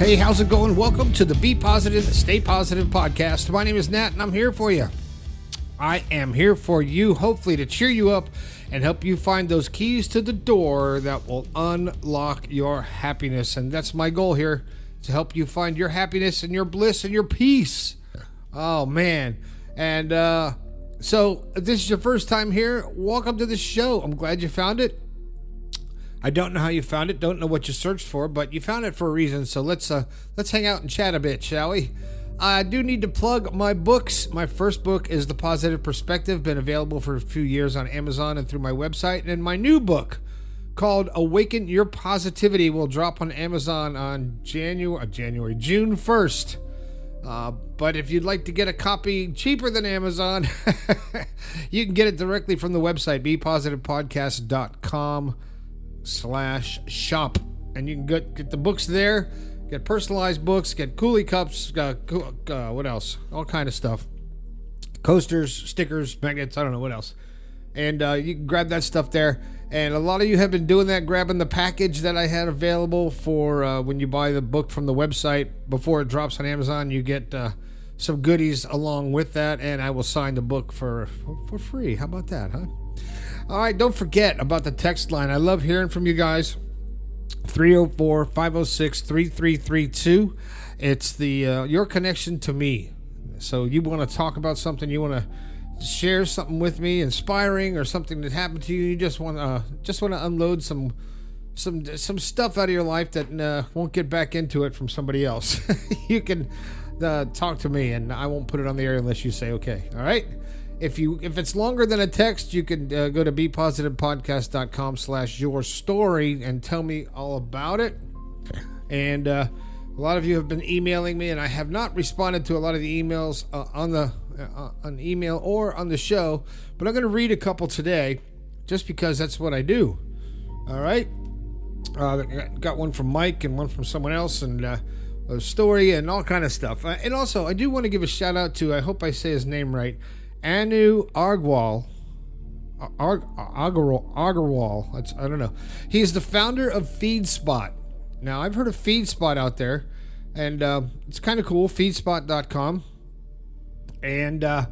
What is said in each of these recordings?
Hey, how's it going? Welcome to the Be Positive, Stay Positive podcast. My name is Nat, and I'm here for you. I am here for you, hopefully to cheer you up and help you find those keys to the door that will unlock your happiness. And that's my goal here, to help you find your happiness and your bliss and your peace. Oh, man. And so if this is your first time here, welcome to the show. I'm glad you found it. I don't know how you found it, don't know what you searched for, but you found it for a reason. So let's hang out and chat a bit, shall we? I do need to plug my books. My first book is The Positive Perspective, been available for a few years on Amazon and through my website. And my new book called Awaken Your Positivity will drop on Amazon on June 1st. But if you'd like to get a copy cheaper than Amazon, you can get it directly from the website, bepositivepodcast.com/shop, and you can get the books there, get personalized books, get coolie cups, what else, all kind of stuff, coasters, stickers, magnets, I don't know what else, and you can grab that stuff there. And a lot of you have been doing that, grabbing the package that I had available for when you buy the book from the website. Before it drops on Amazon, you get some goodies along with that, and I will sign the book for free. How about that, huh? All right, don't forget about the text line. I love hearing from you guys. 304-506-3332. It's the your connection to me. So you want to talk about something, you want to share something with me, inspiring, or something that happened to you. You just want to unload some stuff out of your life that won't get back into it from somebody else. You can talk to me, and I won't put it on the air unless you say okay. All right. If it's longer than a text, you can go to bepositivepodcast.com/your story and tell me all about it. And a lot of you have been emailing me, and I have not responded to a lot of the emails on email or on the show, but I'm going to read a couple today just because that's what I do. All right. Got one from Mike and one from someone else, and a story and all kind of stuff. And also, I do want to give a shout out to, I hope I say his name right, Anu Agarwal. Agarwal. I don't know. He is the founder of Feedspot. Now, I've heard of Feedspot out there, and it's kind of cool. Feedspot.com. And I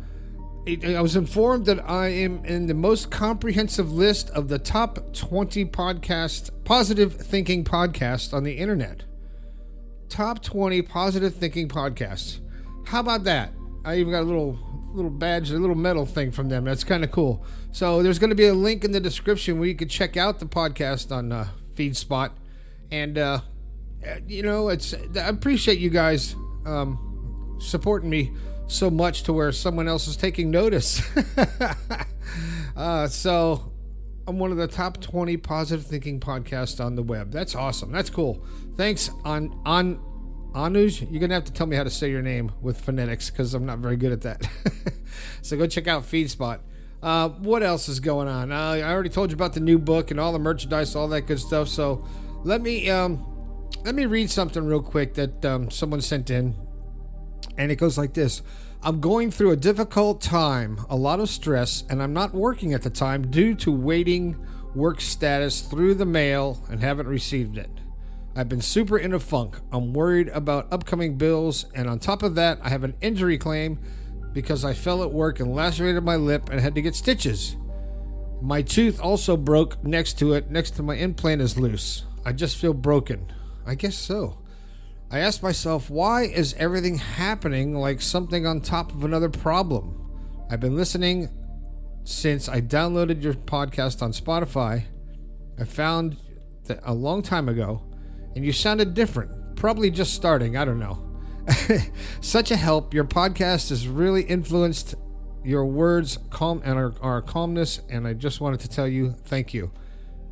was informed that I am in the most comprehensive list of the top 20 positive thinking podcasts on the internet. Top 20 positive thinking podcasts. How about that? I even got a little badge, a little medal thing from them. That's kind of cool. So there's going to be a link in the description where you can check out the podcast on Feedspot. And I appreciate you guys supporting me so much to where someone else is taking notice. So I'm one of the top 20 positive thinking podcasts on the web. That's awesome. That's cool. Thanks, Anuj. You're going to have to tell me how to say your name with phonetics, because I'm not very good at that. So go check out Feedspot. What else is going on? I already told you about the new book and all the merchandise, all that good stuff. So let me read something real quick that someone sent in. And it goes like this. I'm going through a difficult time, a lot of stress, and I'm not working at the time due to waiting work status through the mail and haven't received it. I've been super in a funk. I'm worried about upcoming bills, and on top of that, I have an injury claim because I fell at work and lacerated my lip and had to get stitches. My tooth also broke next to my implant is loose. I just feel broken. I guess so. I asked myself, why is everything happening like something on top of another problem? I've been listening since I downloaded your podcast on Spotify. I found that a long time ago, and you sounded different. Probably just starting, I don't know. Such a help. Your podcast has really influenced your words, calm and our calmness, and I just wanted to tell you thank you.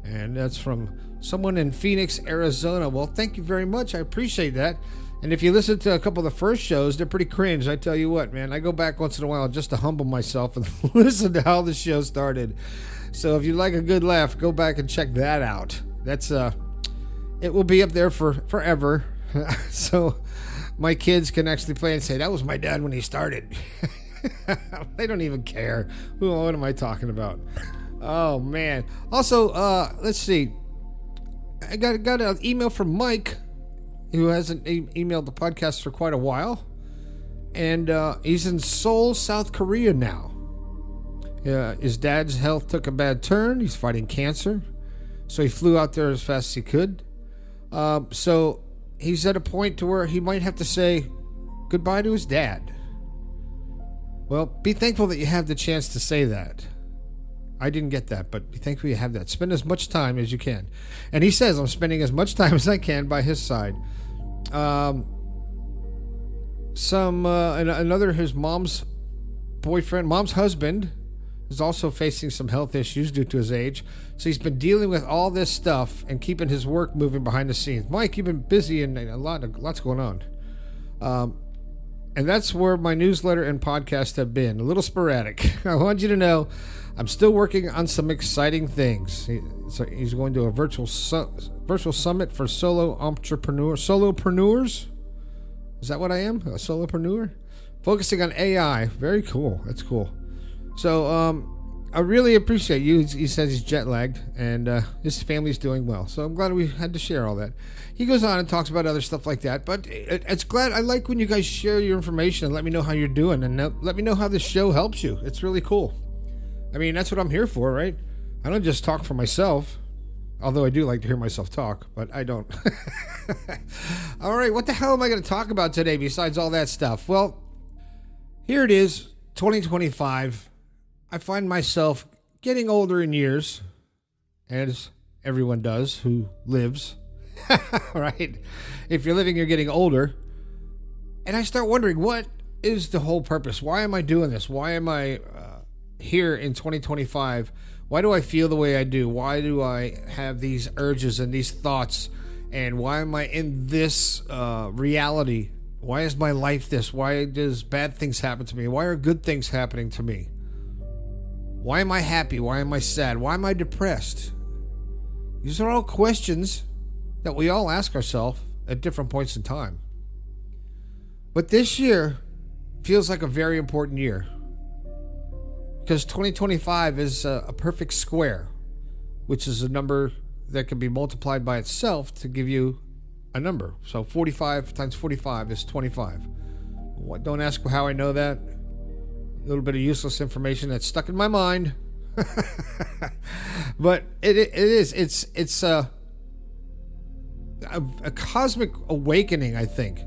And that's from someone in Phoenix, Arizona. Well, thank you very much. I appreciate that. And if you listen to a couple of the first shows, they're pretty cringe. I tell you what, man, I go back once in a while just to humble myself and listen to how the show started. So if you like a good laugh, go back and check that out. That's it will be up there for forever. So my kids can actually play and say, that was my dad when he started. They don't even care. What am I talking about? Oh, man. Also, let's see. I got an email from Mike. who hasn't emailed the podcast for quite a while. And he's in Seoul, South Korea now. His dad's health took a bad turn. He's fighting cancer. So he flew out there as fast as he could. So he's at a point to where he might have to say goodbye to his dad. Well, be thankful that you have the chance to say that. I didn't get that, but be thankful you have that. Spend as much time as you can. And he says, I'm spending as much time as I can by his side. His mom's husband is also facing some health issues due to his age. So he's been dealing with all this stuff and keeping his work moving behind the scenes. Mike, you've been busy and lots going on. And that's where my newsletter and podcast have been. A little sporadic. I want you to know I'm still working on some exciting things. So he's going to a virtual summit for solopreneurs. Is that what I am? A solopreneur? Focusing on AI. Very cool. That's cool. So I really appreciate you. He says he's jet lagged and his family's doing well. So I'm glad we had to share all that. He goes on and talks about other stuff like that. But I like when you guys share your information and let me know how you're doing and let me know how this show helps you. It's really cool. I mean, that's what I'm here for, right? I don't just talk for myself. Although I do like to hear myself talk, but I don't. All right, what the hell am I going to talk about today besides all that stuff? Well, here it is, 2025. I find myself getting older in years, as everyone does who lives, right? If you're living, you're getting older. And I start wondering, what is the whole purpose? Why am I doing this? Why am I here in 2025? Why do I feel the way I do? Why do I have these urges and these thoughts? And why am I in this reality? Why is my life this? Why does bad things happen to me? Why are good things happening to me? Why am I happy? Why am I sad? Why am I depressed? These are all questions that we all ask ourselves at different points in time. But this year feels like a very important year. Because 2025 is a perfect square, which is a number that can be multiplied by itself to give you a number. So 45 times 45 is 25. Don't ask how I know that. A little bit of useless information that's stuck in my mind. But it's a cosmic awakening, I think.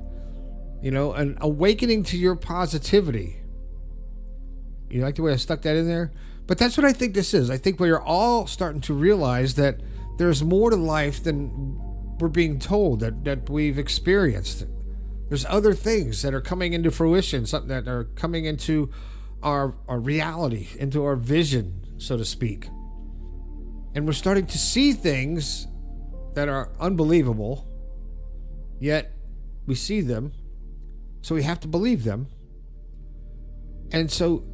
An awakening to your positivity. You like the way I stuck that in there? But that's what I think this is. I think we're all starting to realize that there's more to life than we're being told, that we've experienced. There's other things that are coming into fruition, something that are coming into our reality, into our vision, so to speak. And we're starting to see things that are unbelievable, yet we see them, so we have to believe them. And so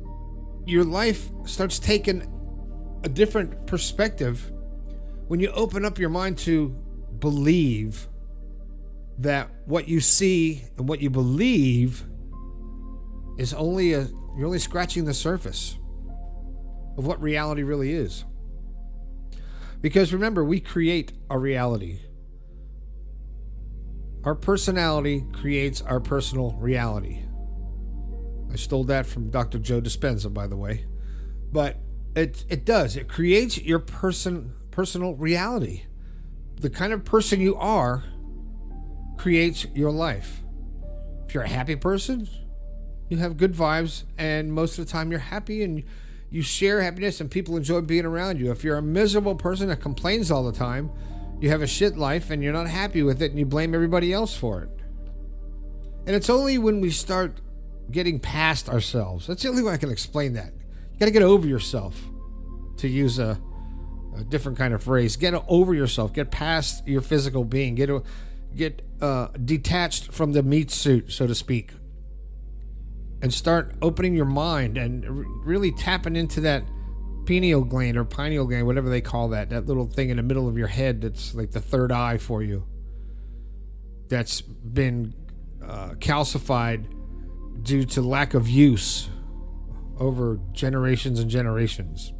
your life starts taking a different perspective when you open up your mind to believe that what you see and what you believe is you're only scratching the surface of what reality really is. Because remember, we create our reality. Our personality creates our personal reality. I stole that from Dr. Joe Dispenza, by the way. But it does. It creates your personal reality. The kind of person you are creates your life. If you're a happy person, you have good vibes, and most of the time you're happy and you share happiness and people enjoy being around you. If you're a miserable person that complains all the time, you have a shit life and you're not happy with it and you blame everybody else for it. And it's only when we start getting past ourselves. That's the only way I can explain that. You got to get over yourself, to use a different kind of phrase. Get over yourself. Get past your physical being. Get detached from the meat suit, so to speak, and start opening your mind and really tapping into that pineal gland, whatever they call that little thing in the middle of your head that's like the third eye for you, that's been calcified due to lack of use over generations and generations.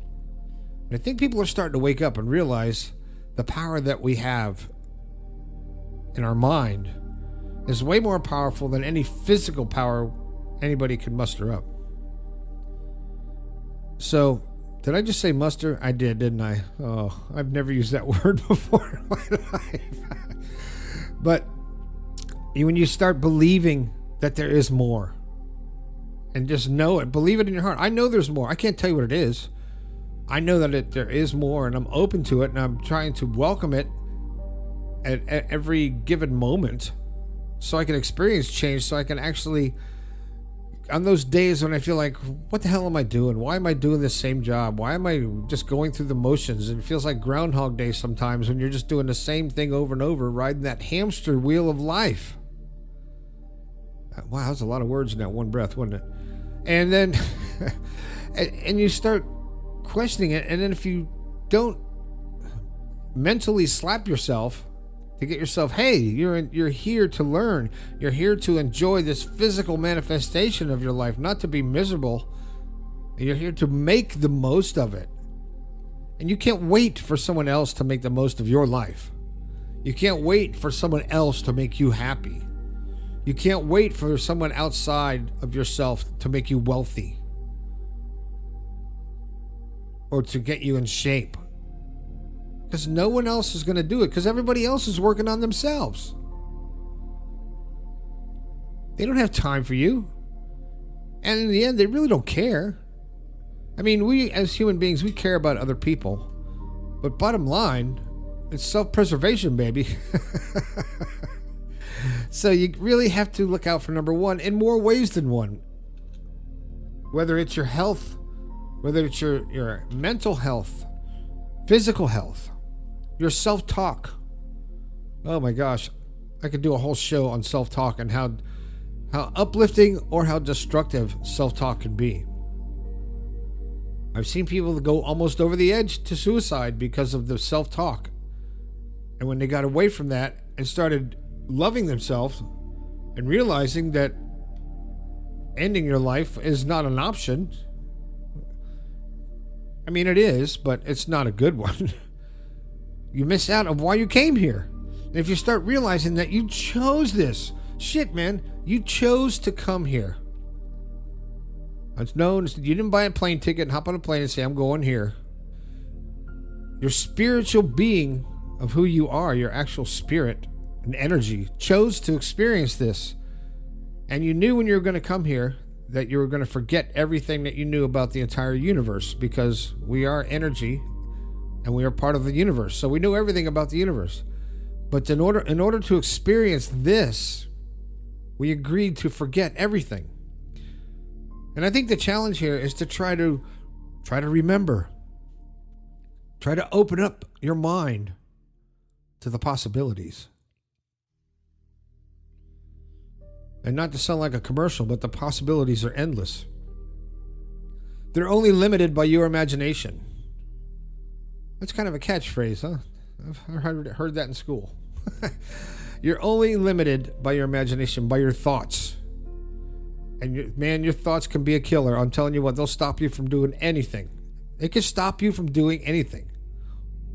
And I think people are starting to wake up and realize the power that we have in our mind is way more powerful than any physical power anybody can muster up. So, did I just say muster? I did, didn't I? Oh, I've never used that word before in my life. But when you start believing that there is more, and just know it, believe it in your heart. I know there's more. I can't tell you what it is. I know that there is more, and I'm open to it, and I'm trying to welcome it at every given moment so I can experience change, so I can actually, on those days when I feel like, what the hell am I doing? Why am I doing this same job? Why am I just going through the motions? And it feels like Groundhog Day sometimes when you're just doing the same thing over and over, riding that hamster wheel of life. Wow, that's a lot of words in that one breath, wasn't it? And then, and you start questioning it, and then if you don't mentally slap yourself to get yourself, hey, you're here to learn, you're here to enjoy this physical manifestation of your life, not to be miserable. You're here to make the most of it, and you can't wait for someone else to make the most of your life. You can't wait for someone else to make you happy. You can't wait for someone outside of yourself to make you wealthy or to get you in shape, because no one else is going to do it, because everybody else is working on themselves. They don't have time for you, and in the end, they really don't care. I mean, we as human beings, we care about other people, but bottom line, it's self-preservation, baby. So you really have to look out for number one in more ways than one. Whether it's your health, whether it's your mental health, physical health, your self-talk. Oh my gosh, I could do a whole show on self-talk and how uplifting or how destructive self-talk can be. I've seen people that go almost over the edge to suicide because of the self-talk. And when they got away from that and started loving themselves and realizing that ending your life is not an option. I mean, it is, but it's not a good one. You miss out on why you came here. And if you start realizing that you chose this, shit, man, you chose to come here. It's known, you didn't buy a plane ticket and hop on a plane and say, I'm going here. Your spiritual being of who you are, your actual spirit and energy, chose to experience this. And you knew when you were going to come here that you were going to forget everything that you knew about the entire universe, because we are energy and we are part of the universe. So we knew everything about the universe. But in order to experience this, we agreed to forget everything. And I think the challenge here is to try to remember. Try to open up your mind to the possibilities. And not to sound like a commercial, but the possibilities are endless. They're only limited by your imagination. That's kind of a catchphrase, huh? I've heard that in school. You're only limited by your imagination, by your thoughts. And your thoughts can be a killer. I'm telling you what, they'll stop you from doing anything. They can stop you from doing anything.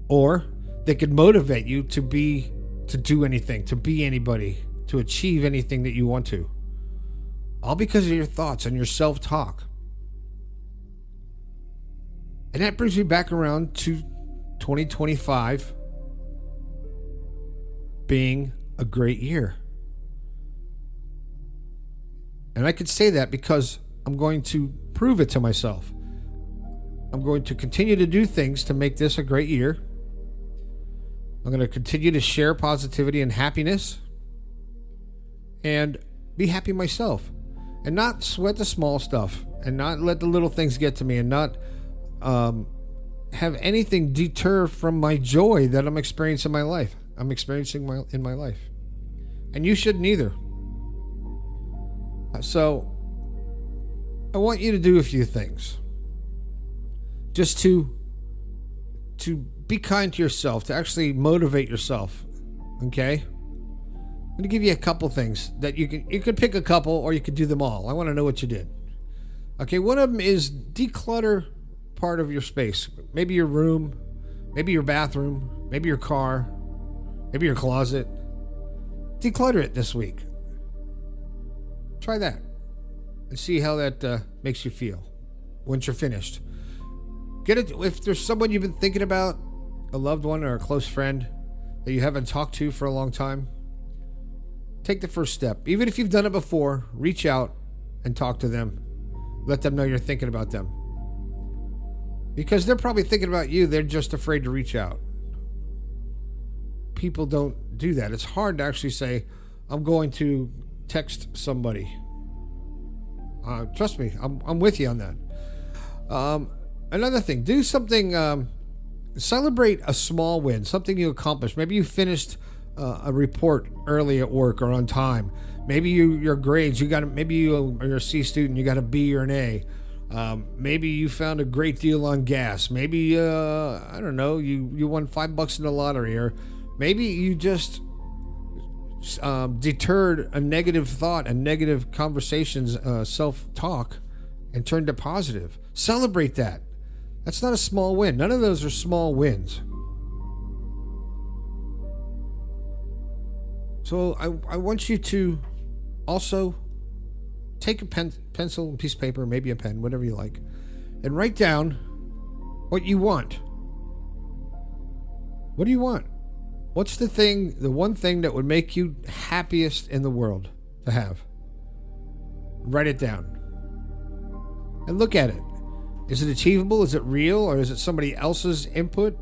Or they can motivate you to do anything, to be anybody, to achieve anything that you want to. All because of your thoughts and your self-talk. And that brings me back around to 2025 being a great year. And I could say that because I'm going to prove it to myself. I'm going to continue to do things to make this a great year. I'm going to continue to share positivity and happiness and be happy myself, and not sweat the small stuff, and not let the little things get to me, and not have anything deter from my joy that I'm experiencing in my life. In my life. And you shouldn't either. So I want you to do a few things. Just to be kind to yourself, to actually motivate yourself. Okay? I'm going to give you a couple things that you could pick a couple, or you could do them all. I want to know what you did. Okay, one of them is declutter part of your space. Maybe your room, maybe your bathroom, maybe your car, maybe your closet. Declutter it this week. Try that and see how that makes you feel once you're finished. Get it. If there's someone you've been thinking about, a loved one or a close friend that you haven't talked to for a long time, take the first step. Even if you've done it before, reach out and talk to them. Let them know you're thinking about them. Because they're probably thinking about you. They're just afraid to reach out. People don't do that. It's hard to actually say, I'm going to text somebody. Trust me, I'm with you on that. Another thing, do something, celebrate a small win, something you accomplished. Maybe you finished a report early at work or on time. Maybe your grades, maybe you're a C student, you got a B or an A. Maybe you found a great deal on gas. Maybe, I don't know, you won $5 in the lottery, or maybe you just deterred a negative thought and negative conversations, self-talk, and turned to positive. Celebrate that. That's not a small win. None of those are small wins. So I want you to also take a pencil and piece of paper, maybe a pen, whatever you like, and write down what you want. What do you want? What's the one thing that would make you happiest in the world to have? Write it down. And look at it. Is it achievable? Is it real? Or is it somebody else's input?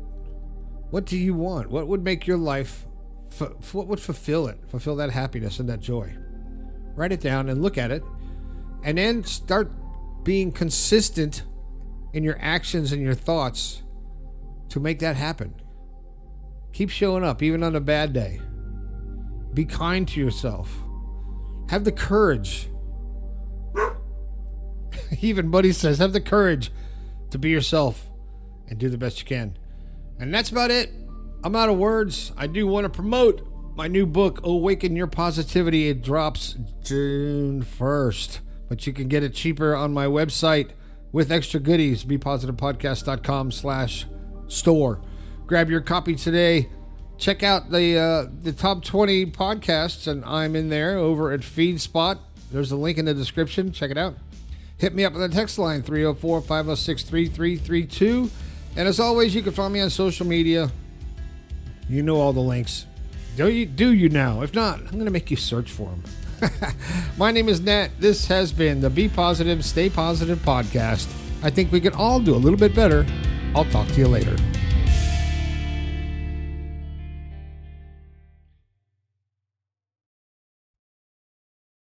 What do you want? What would make your life, what would fulfill it? Fulfill that happiness and that joy. Write it down and look at it. And then start being consistent in your actions and your thoughts to make that happen. Keep showing up, even on a bad day. Be kind to yourself. Have the courage. Even Buddy says, have the courage to be yourself and do the best you can. And that's about it. I'm out of words. I do want to promote my new book, Awaken Your Positivity. It drops June 1st, but you can get it cheaper on my website with extra goodies, bepositivepodcast.com/store. Grab your copy today. Check out the top 20 podcasts, and I'm in there over at Feedspot. There's a link in the description. Check it out. Hit me up on the text line, 304-506-3332. And as always, you can find me on social media. You know all the links. Do you now? If not, I'm going to make you search for them. My name is Nat. This has been the Be Positive, Stay Positive podcast. I think we can all do a little bit better. I'll talk to you later.